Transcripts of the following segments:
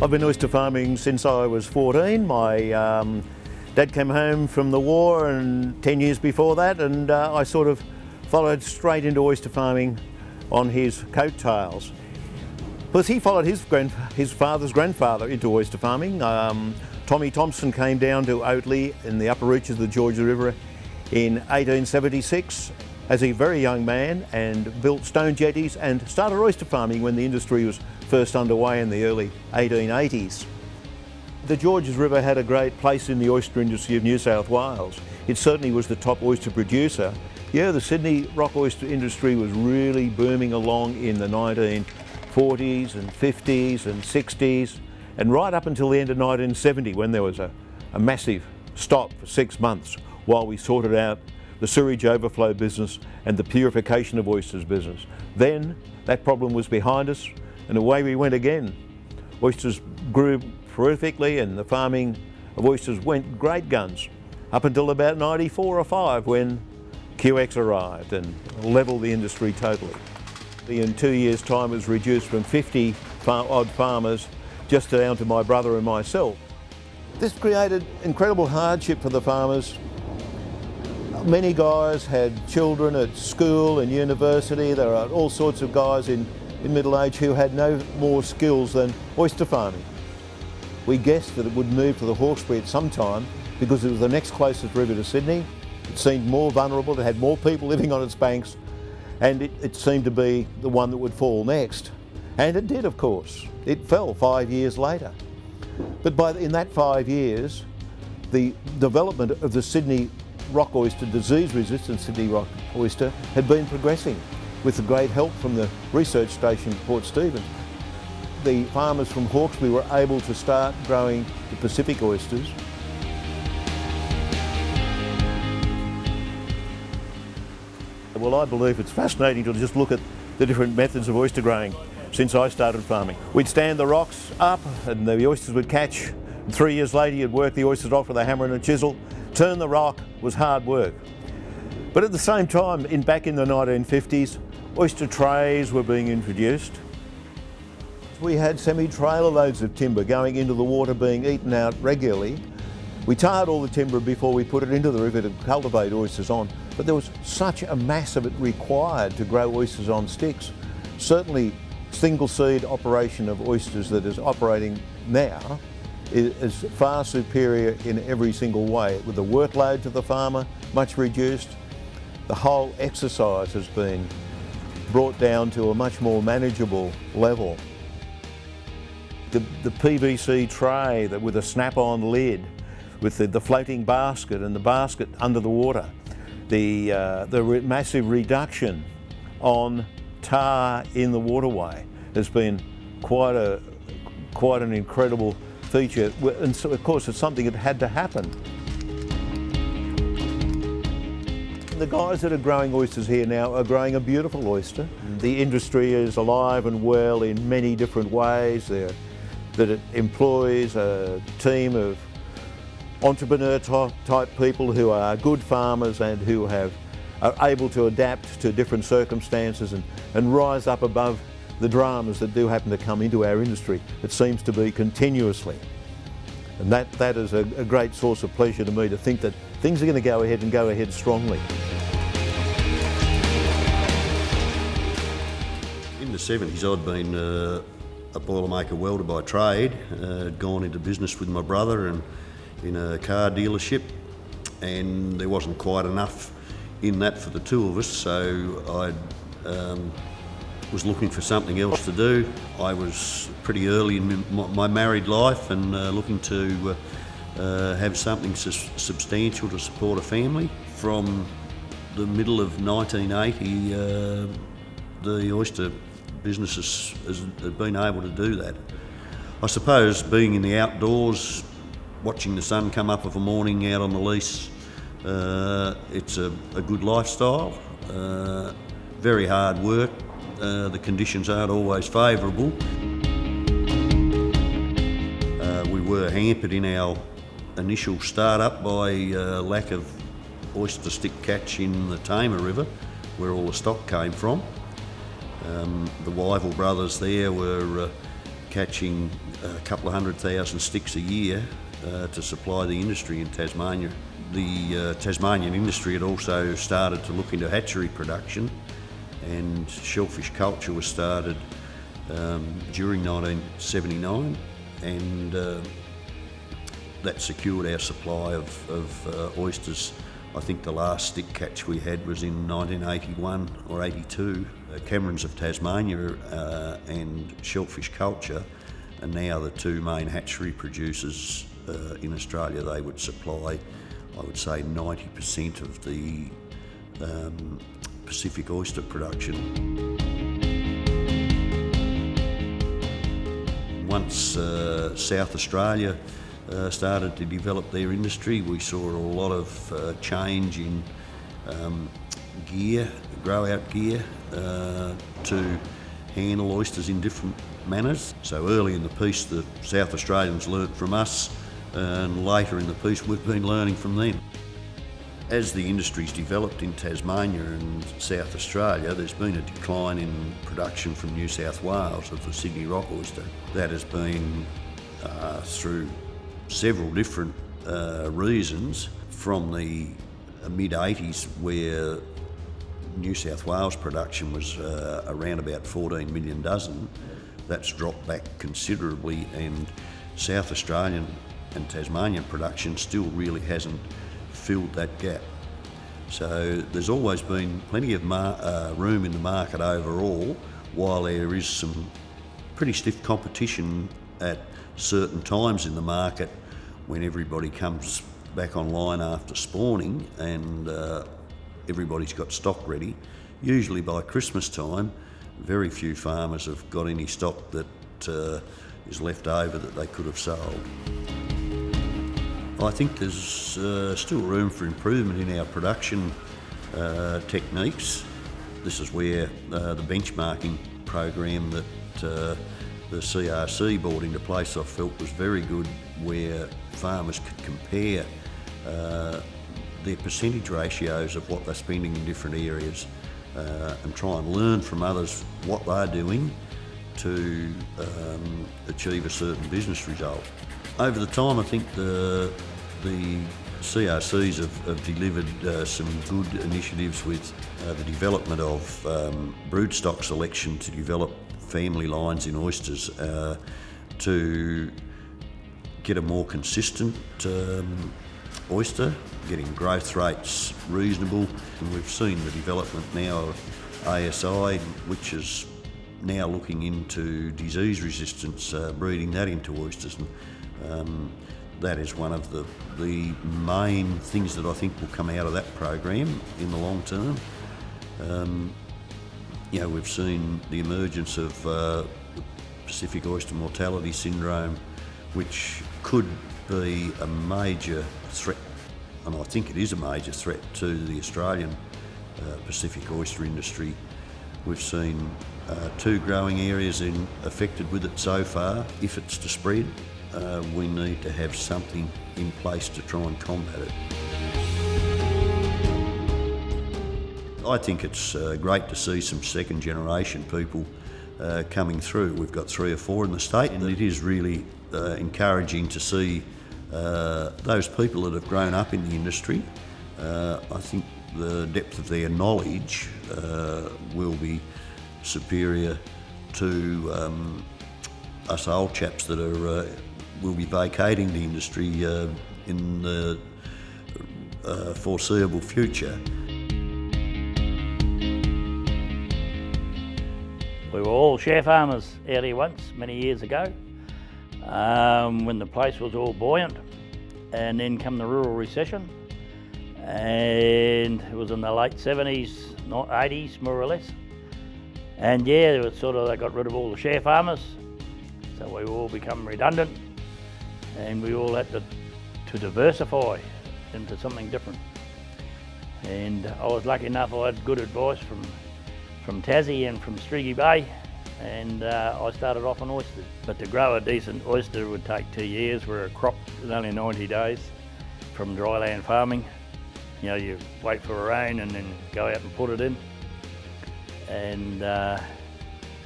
I've been oyster farming since I was 14. My dad came home from the war and 10 years before that, and I sort of followed straight into oyster farming on his coattails. Plus he followed his father's grandfather into oyster farming. Tommy Thompson came down to Oatley in the upper reaches of the Georges River in 1876 as a very young man, and built stone jetties and started oyster farming when the industry was first underway in the early 1880s. The Georges River had a great place in the oyster industry of New South Wales. It certainly was the top oyster producer. Yeah, the Sydney rock oyster industry was really booming along in the 1940s and 50s and 60s, and right up until the end of 1970, when there was a massive stop for 6 months while we sorted out the sewage overflow business and the purification of oysters business. Then that problem was behind us, and away we went again. Oysters grew terrifically, and the farming of oysters went great guns up until about 94 or 5, when QX arrived and levelled the industry totally. In 2 years' time it was reduced from 50 odd farmers just down to my brother and myself. This created incredible hardship for the farmers. Many guys had children at school and university. There are all sorts of guys in middle age who had no more skills than oyster farming. We guessed that it would move to the Hawkesbury at some time because it was the next closest river to Sydney. It seemed more vulnerable, it had more people living on its banks, and it seemed to be the one that would fall next. And it did, of course. It fell 5 years later. But in that 5 years, the development of the Sydney rock oyster, disease-resistant Sydney rock oyster, had been progressing with the great help from the research station at Port Stephens. The farmers from Hawkesbury were able to start growing the Pacific oysters. Well, I believe it's fascinating to just look at the different methods of oyster growing since I started farming. We'd stand the rocks up and the oysters would catch. And 3 years later you'd work the oysters off with a hammer and a chisel. Turn the rock was hard work. But at the same time, back in the 1950s, oyster trays were being introduced. We had semi-trailer loads of timber going into the water being eaten out regularly. We tarred all the timber before we put it into the river to cultivate oysters on, but there was such a mass of it required to grow oysters on sticks. Certainly single seed operation of oysters that is operating now is far superior in every single way, with the workload to the farmer much reduced. The whole exercise has been brought down to a much more manageable level. The PVC tray with a snap-on lid, with the floating basket and the basket under the water, the massive reduction on tar in the waterway has been quite an incredible feature, and so of course it's something that had to happen. The guys that are growing oysters here now are growing a beautiful oyster. The industry is alive and well in many different ways. That it employs a team of entrepreneur type people who are good farmers and who are able to adapt to different circumstances and rise up above the dramas that do happen to come into our industry. It seems to be continuously. And that is a great source of pleasure to me, to think that things are going to go ahead and go ahead strongly. In the 70s I'd been a boilermaker welder by trade, had gone into business with my brother and in a car dealership, and there wasn't quite enough in that for the two of us, so I was looking for something else to do. I was pretty early in my married life and looking to have something substantial to support a family. From the middle of 1980, the oyster business has been able to do that. I suppose being in the outdoors, watching the sun come up of a morning out on the lease, it's a good lifestyle, very hard work. The conditions aren't always favourable. We were hampered in our initial start-up by lack of oyster stick catch in the Tamar River, where all the stock came from. The Wyville brothers there were catching a couple of 100,000 sticks a year to supply the industry in Tasmania. The Tasmanian industry had also started to look into hatchery production, and shellfish culture was started during 1979, and that secured our supply of oysters. I think the last stick catch we had was in 1981 or 82. Camerons of Tasmania and shellfish culture are now the two main hatchery producers in Australia. They would supply, I would say, 90% of the Pacific oyster production. Once South Australia started to develop their industry, we saw a lot of change in gear, grow-out gear, to handle oysters in different manners. So early in the piece, the South Australians learnt from us, and later in the piece, we've been learning from them. As the industry's developed in Tasmania and South Australia, there's been a decline in production from New South Wales of the Sydney rock oyster. That has been through several different reasons. From the mid-80s, where New South Wales production was around about 14 million dozen, that's dropped back considerably, and South Australian and Tasmanian production still really hasn't filled that gap. So there's always been plenty of room in the market overall, while there is some pretty stiff competition at certain times in the market when everybody comes back online after spawning and everybody's got stock ready. Usually by Christmas time, very few farmers have got any stock that is left over that they could have sold. I think there's still room for improvement in our production techniques. This is where the benchmarking program that the CRC brought into place, I felt was very good, where farmers could compare their percentage ratios of what they're spending in different areas and try and learn from others what they're doing to achieve a certain business result. Over the time, I think the CRCs have delivered some good initiatives with the development of broodstock selection to develop family lines in oysters to get a more consistent oyster, getting growth rates reasonable. And we've seen the development now of ASI, which is now looking into disease resistance, breeding that into oysters. And that is one of the main things that I think will come out of that program in the long term. We've seen the emergence of Pacific oyster mortality syndrome, which could be a major threat, and I think it is a major threat to the Australian Pacific oyster industry. We've seen 2 growing areas affected with it so far. If it's to spread, we need to have something in place to try and combat it. I think it's great to see some second generation people coming through. We've got 3 or 4 in the state, and it is really encouraging to see those people that have grown up in the industry. I think the depth of their knowledge will be superior to us old chaps that will be vacating the industry in the foreseeable future. We were all share farmers out here once, many years ago, when the place was all buoyant, and then come the rural recession, and it was in the late 70s, not 80s, more or less. And yeah, it was they got rid of all the share farmers, so we all become redundant, and we all had to diversify into something different. And I was lucky enough, I had good advice from Tassie and from Streaky Bay, and I started off on oysters. But to grow a decent oyster would take 2 years, where a crop is only 90 days from dryland farming. You wait for a rain and then go out and put it in. And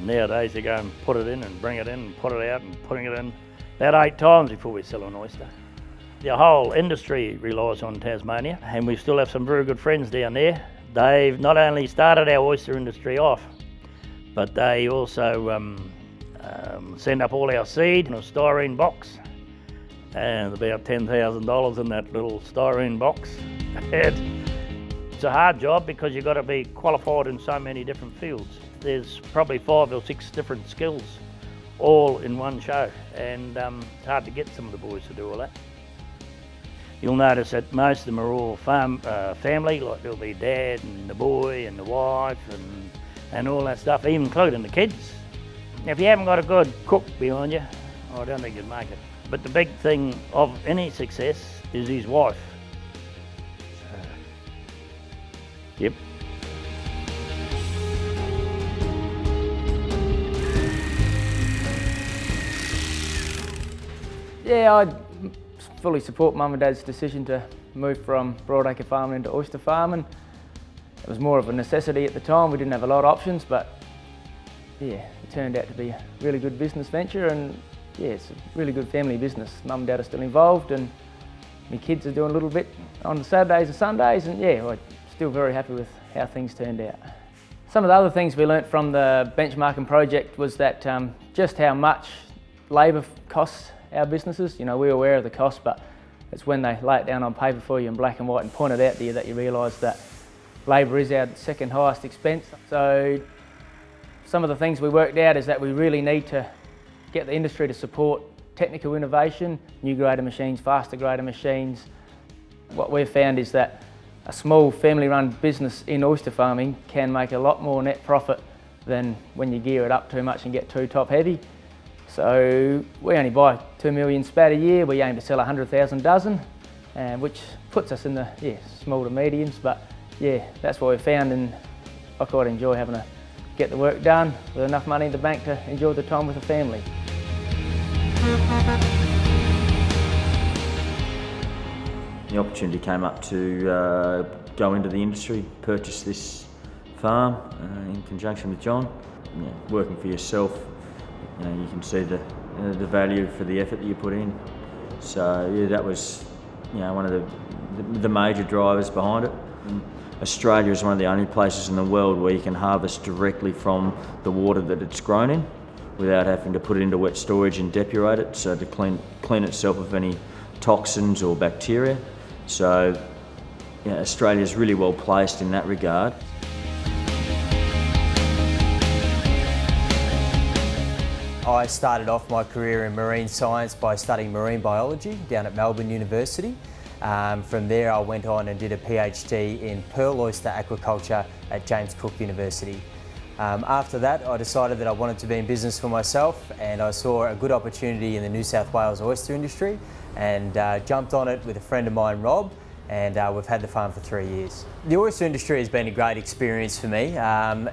Nowadays they go and put it in and bring it in and put it out and putting it in about 8 times before we sell an oyster. The whole industry relies on Tasmania, and we still have some very good friends down there. They've not only started our oyster industry off, but they also send up all our seed in a styrene box, and about $10,000 in that little styrene box. It's a hard job because you've got to be qualified in so many different fields. There's probably 5 or 6 different skills all in one show, and it's hard to get some of the boys to do all that. You'll notice that most of them are all family, like there'll be dad and the boy and the wife and all that stuff, even including the kids. If you haven't got a good cook behind you, I don't think you'd make it. But the big thing of any success is his wife. Yep. Yeah, I fully support Mum and Dad's decision to move from broadacre farming into oyster farming. It was more of a necessity at the time. We didn't have a lot of options, but yeah, it turned out to be a really good business venture, and yeah, it's a really good family business. Mum and Dad are still involved, and my kids are doing a little bit on the Saturdays and Sundays, and yeah, we're still very happy with how things turned out. Some of the other things we learnt from the benchmarking project was that just how much labour costs our businesses. You know, we're aware of the cost, but it's when they lay it down on paper for you in black and white and point it out to you that you realise that labour is our second highest expense. So some of the things we worked out is that we really need to get the industry to support technical innovation, new grader machines, faster grader machines. What we've found is that a small family-run business in oyster farming can make a lot more net profit than when you gear it up too much and get too top-heavy. So we only buy 2 million spat a year. We aim to sell 100,000 dozen, which puts us in the small to mediums. But yeah, that's what we've found, and I quite enjoy having to get the work done with enough money in the bank to enjoy the time with the family. The opportunity came up to go into the industry, purchase this farm in conjunction with John. You know, working for yourself, you can see the value for the effort that you put in. So yeah, that was one of the major drivers behind it. Australia is one of the only places in the world where you can harvest directly from the water that it's grown in, without having to put it into wet storage and depurate it, so to clean itself of any toxins or bacteria. So Australia is really well placed in that regard. I started off my career in marine science by studying marine biology down at Melbourne University. From there I went on and did a PhD in pearl oyster aquaculture at James Cook University. After that I decided that I wanted to be in business for myself, and I saw a good opportunity in the New South Wales oyster industry and jumped on it with a friend of mine, Rob, and we've had the farm for 3 years. The oyster industry has been a great experience for me.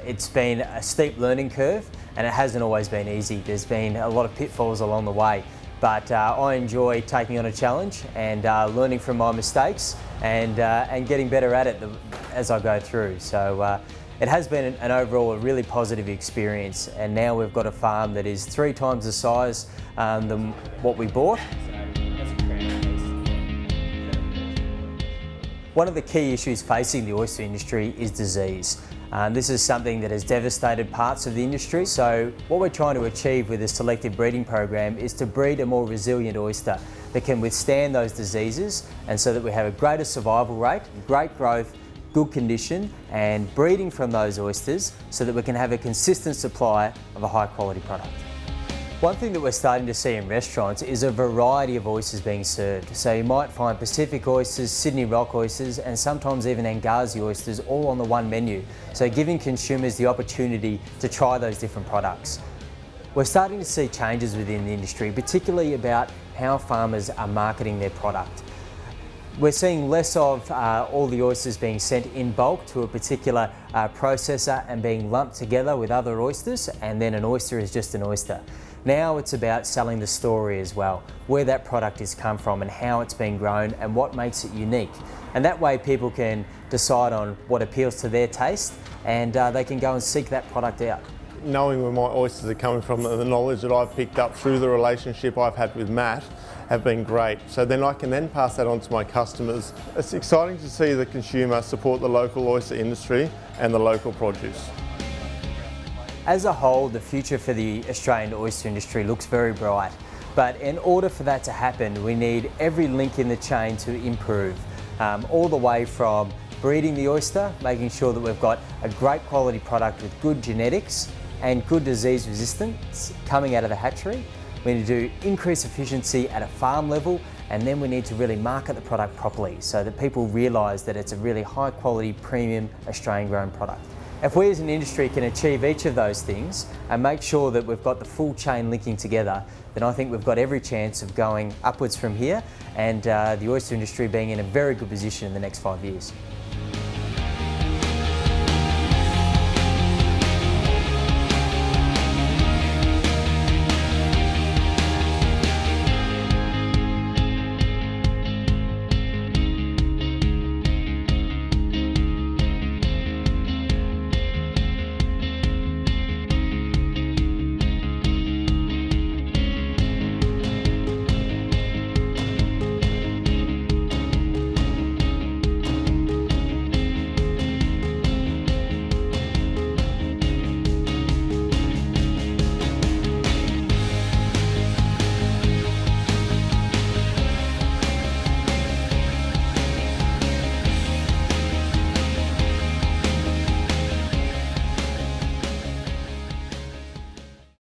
It's been a steep learning curve, and it hasn't always been easy. There's been a lot of pitfalls along the way, but I enjoy taking on a challenge and learning from my mistakes and getting better at it as I go through. So it has been an overall a really positive experience, and now we've got a farm that is 3 times the size than what we bought. One of the key issues facing the oyster industry is disease. This is something that has devastated parts of the industry, so what we're trying to achieve with the selective breeding program is to breed a more resilient oyster that can withstand those diseases, and so that we have a greater survival rate, great growth, good condition, and breeding from those oysters so that we can have a consistent supply of a high quality product. One thing that we're starting to see in restaurants is a variety of oysters being served. So you might find Pacific oysters, Sydney rock oysters, and sometimes even Angazi oysters all on the one menu. So giving consumers the opportunity to try those different products. We're starting to see changes within the industry, particularly about how farmers are marketing their product. We're seeing less of all the oysters being sent in bulk to a particular processor and being lumped together with other oysters, and then an oyster is just an oyster. Now it's about selling the story as well, where that product has come from and how it's been grown and what makes it unique. And that way people can decide on what appeals to their taste, and they can go and seek that product out. knowing where my oysters are coming from and the knowledge that I've picked up through the relationship I've had with Matt have been great. So then I can then pass that on to my customers. It's exciting to see the consumer support the local oyster industry and the local produce. As a whole, the future for the Australian oyster industry looks very bright. But in order for that to happen, we need every link in the chain to improve. All the way from breeding the oyster, making sure that we've got a great quality product with good genetics and good disease resistance coming out of the hatchery. We need to increase efficiency at a farm level, and then we need to really market the product properly so that people realise that it's a really high quality, premium Australian grown product. If we as an industry can achieve each of those things and make sure that we've got the full chain linking together, then I think we've got every chance of going upwards from here and the oyster industry being in a very good position in the next 5 years.